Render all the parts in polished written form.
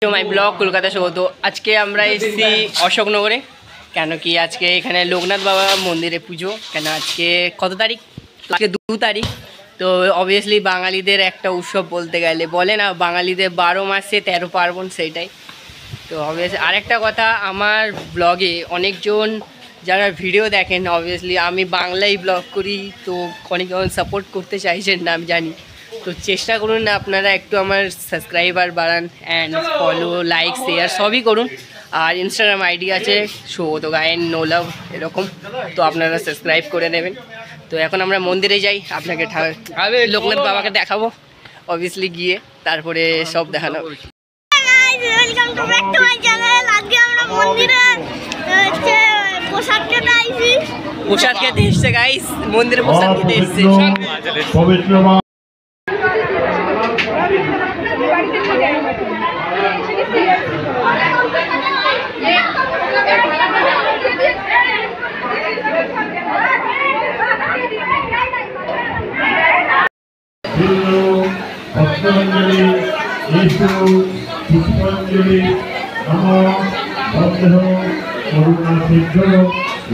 My blog Kolkata স্বাগত। আজকে আমরা এসেছি অশোকনগরে, কেন কি আজকে এখানে লোকনাথ বাবা মন্দিরে পুজো। কেন আজকে কত তারিখ? আজকে 2 তারিখ। তো অবভিয়াসলি বাঙালিদের একটা উৎসব বলতে গেলে, বলে না বাঙালিদের 12 মাসে 13 পার্বণ, সেইটাই। তো অবভিয়াসলি আরেকটা কথা, আমার ব্লগে অনেকজন যারা ভিডিও দেখেন, অবভিয়াসলি আমি বাংলায় ব্লগ করি, তো অনেকজন সাপোর্ট করতে চাইছেন না আমি জানি। তো চেষ্টা করুন না আপনারা একটু আমার সাবস্ক্রাইবার বাড়ান, অ্যান্ড ফলো, লাইক, শেয়ার সবই করুন। আর ইনস্টাগ্রাম আইডি আছে সৌগত গায়েন নো লাভ এরকম, তো আপনারা সাবস্ক্রাইব করে নেবেন। তো এখন আমরা মন্দিরে যাই, আপনাকে লোকনাথ বাবাকে দেখাবো অবভিয়াসলি গিয়ে, তারপরে সব দেখানো। প্রসাদ খেতে এসছে গাইস, মন্দিরে প্রসাদ খেতে এসছে।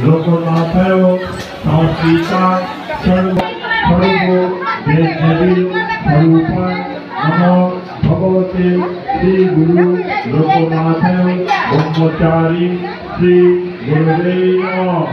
লোকনাথায় সংস্কৃতা সর্ব দেবী স্বরূপা নমো ভগবতে শ্রী গুরু লোকনাথায় ব্রহ্মচারী শ্রী গুরুদেব নমঃ।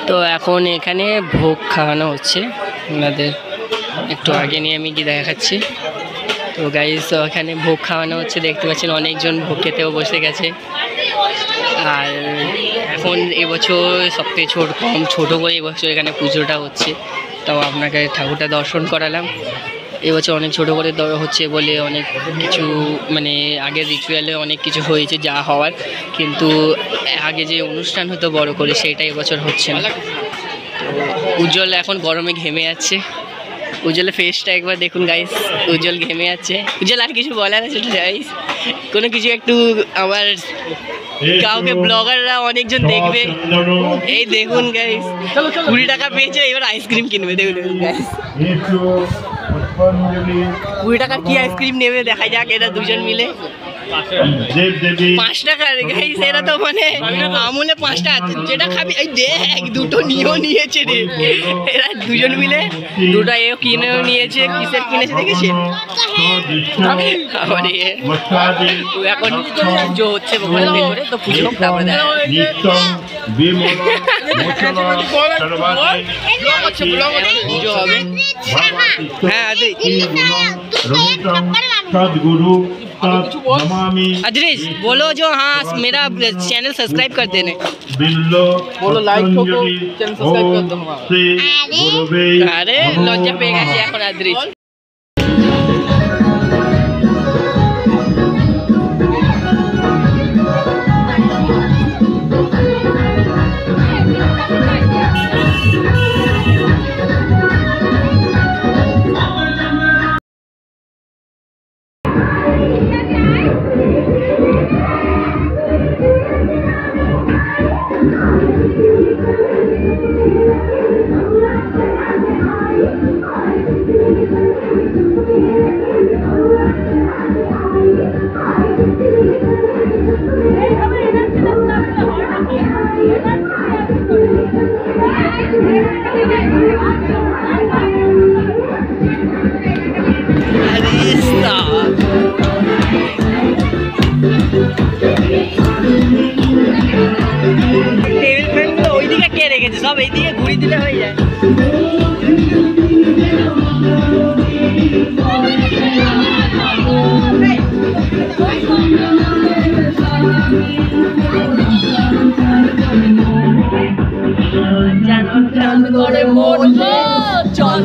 তো এখন এখানে ভোগ খাওয়ানো হচ্ছে ওনাদের, একটু আগে নিয়ে আমি গিয়ে দেখাচ্ছি। তো গাইস এখানে ভোগ খাওয়ানো হচ্ছে, দেখতে পাচ্ছেন অনেকজন ভোগ খেতেও বসে গেছে। আর এখন এবছর সবথেকে ছোটো করে এবছর এখানে পুজোটা হচ্ছে, তাও আপনাকে ঠাকুরটা দর্শন করালাম। এবছর অনেক ছোটো করে হচ্ছে বলে অনেক কিছু, মানে আগের রিচুয়ালে অনেক কিছু হয়েছে যা হওয়ার, কিন্তু আগে যে অনুষ্ঠান হতো বড় করে সেইটা এবছর হচ্ছে না। উজ্জ্বল এখন গরমে ঘেমে যাচ্ছে, উজ্জ্বলের ফেসটা একবার দেখুন গাইস, উজ্জ্বল ঘেমে যাচ্ছে। উজ্জ্বল আর কিছু বলার আছে গাইস? কোনো কিছু একটু, আমার কাউকে ব্লগাররা অনেকজন দেখবে, এই দেখুন গাইস 20 টাকা পেয়েছে, এবার আইসক্রিম কিনবে। দেখুন গাইস 20 টাকার কি আইসক্রিম নেবে দেখা যাক এরা দুজন মিলে। 5 টাকার গাইস, এরা তো মানে আমুলে 5টা যেটা খাবি এই দেখ দুটো নিয়েছে রে, এরা দুজন মিলে দুটো এও কিনেও নিয়েছে। কিসের কিনেছে দেখেছি আমার এখন পুজো হচ্ছে ভেতরে, তো পুজো হোক তারপরে পুজো হবে। হ্যাঁ सद्गुरु अदरीश बोलो जो, हाँ मेरा चैनल सब्सक्राइब कर देने, बोलो लाइक ठोको, चैनल सब्सक्राइब कर दो। अरे लज्जा पे गए এখন अदरीश। টেবিল ফ্যানগুলো ওইদিকে কে রেখেছে? সব এইদিকে ঘুরিয়ে দিলে হয়ে যায়। চল